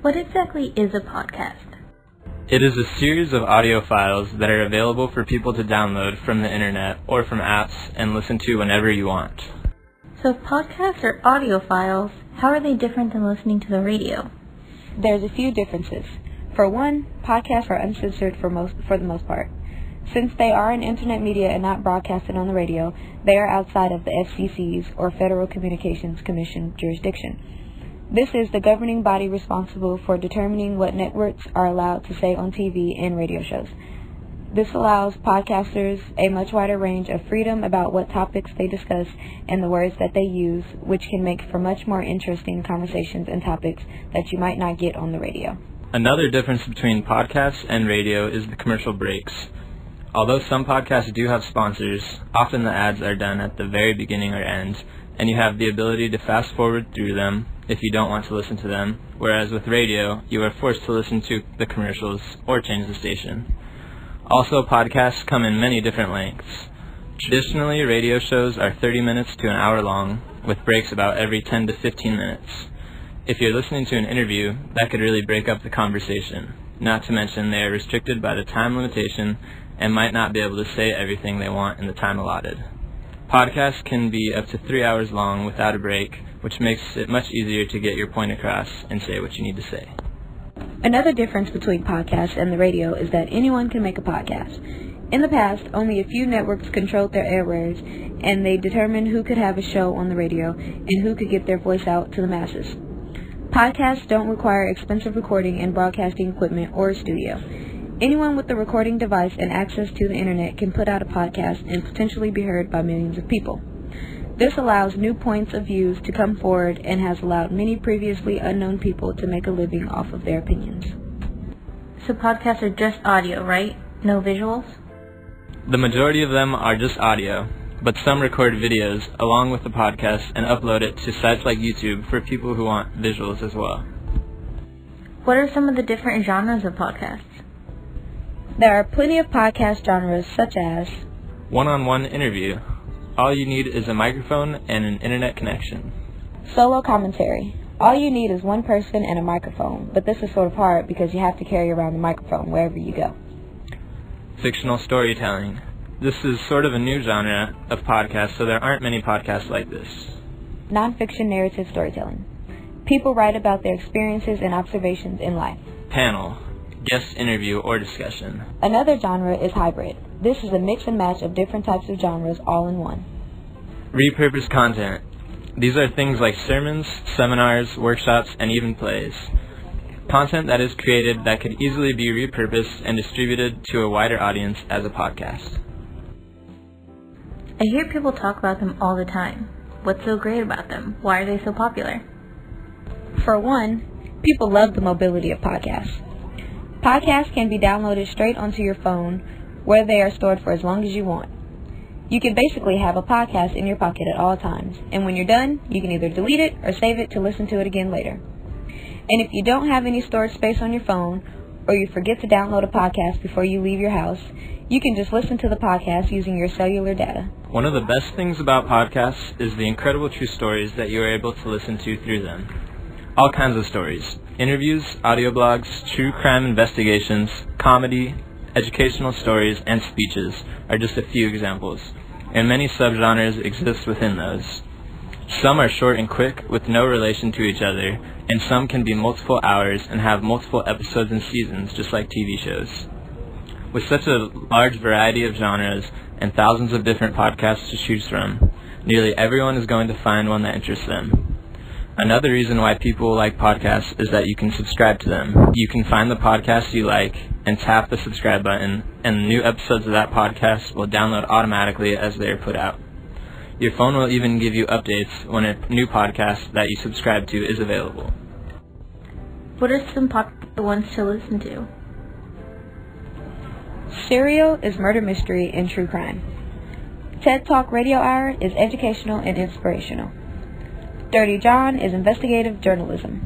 What exactly is a podcast? It is a series of audio files that are available for people to download from the internet or from apps and listen to whenever you want. So if podcasts are audio files, how are they different than listening to the radio? There's a few differences. For one, podcasts are uncensored for the most part. Since they are an internet media and not broadcasted on the radio, they are outside of the FCC's or Federal Communications Commission jurisdiction. This is the governing body responsible for determining what networks are allowed to say on TV and radio shows. This allows podcasters a much wider range of freedom about what topics they discuss and the words that they use, which can make for much more interesting conversations and topics that you might not get on the radio. Another difference between podcasts and radio is the commercial breaks. Although some podcasts do have sponsors, often the ads are done at the very beginning or end, and you have the ability to fast forward through them if you don't want to listen to them, whereas with radio, you are forced to listen to the commercials or change the station. Also, podcasts come in many different lengths. Traditionally, radio shows are 30 minutes to an hour long, with breaks about every 10 to 15 minutes. If you're listening to an interview, that could really break up the conversation. Not to mention they are restricted by the time limitation and might not be able to say everything they want in the time allotted. Podcasts can be up to 3 hours long without a break, which makes it much easier to get your point across and say what you need to say. Another difference between podcasts and the radio is that anyone can make a podcast. In the past, only a few networks controlled their airwaves, and they determined who could have a show on the radio and who could get their voice out to the masses. Podcasts don't require expensive recording and broadcasting equipment or a studio. Anyone with a recording device and access to the internet can put out a podcast and potentially be heard by millions of people. This allows new points of views to come forward and has allowed many previously unknown people to make a living off of their opinions. So podcasts are just audio, right? No visuals? The majority of them are just audio, but some record videos along with the podcast and upload it to sites like YouTube for people who want visuals as well. What are some of the different genres of podcasts? There are plenty of podcast genres such as one-on-one interview. All you need is a microphone and an internet connection. Solo commentary. All you need is one person and a microphone, but this is sort of hard because you have to carry around the microphone wherever you go. Fictional storytelling. This is sort of a new genre of podcast, so there aren't many podcasts like this. Nonfiction narrative storytelling. People write about their experiences and observations in life. Panel. Guest interview or discussion. Another genre is hybrid. This is a mix and match of different types of genres all in one. Repurposed content. These are things like sermons, seminars, workshops, and even plays. Content that is created that could easily be repurposed and distributed to a wider audience as a podcast. I hear people talk about them all the time. What's so great about them? Why are they so popular? For one, people love the mobility of podcasts. Podcasts can be downloaded straight onto your phone, where they are stored for as long as you want. You can basically have a podcast in your pocket at all times, and when you're done, you can either delete it or save it to listen to it again later. And if you don't have any storage space on your phone, or you forget to download a podcast before you leave your house, you can just listen to the podcast using your cellular data. One of the best things about podcasts is the incredible true stories that you are able to listen to through them. All kinds of stories. Interviews, audio blogs, true crime investigations, comedy, educational stories, and speeches are just a few examples, and many subgenres exist within those. Some are short and quick with no relation to each other, and some can be multiple hours and have multiple episodes and seasons just like TV shows. With such a large variety of genres and thousands of different podcasts to choose from, nearly everyone is going to find one that interests them. Another reason why people like podcasts is that you can subscribe to them. You can find the podcast you like and tap the subscribe button, and new episodes of that podcast will download automatically as they are put out. Your phone will even give you updates when a new podcast that you subscribe to is available. What are some popular ones to listen to? Serial is murder mystery and true crime. TED Talk Radio Hour is educational and inspirational. Dirty John is investigative journalism.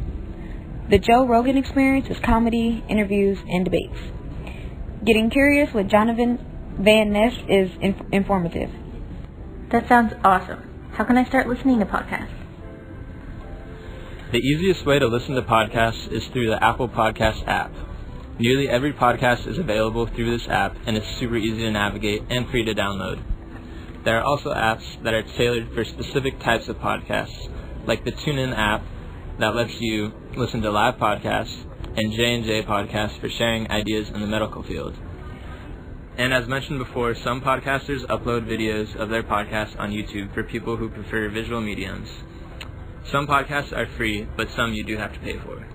The Joe Rogan Experience is comedy, interviews, and debates. Getting Curious with Jonathan Van Ness is informative. That sounds awesome. How can I start listening to podcasts? The easiest way to listen to podcasts is through the Apple Podcast app. Nearly every podcast is available through this app, and it's super easy to navigate and free to download. There are also apps that are tailored for specific types of podcasts, like the TuneIn app that lets you listen to live podcasts, and J&J Podcasts for sharing ideas in the medical field. And as mentioned before, some podcasters upload videos of their podcasts on YouTube for people who prefer visual mediums. Some podcasts are free, but some you do have to pay for.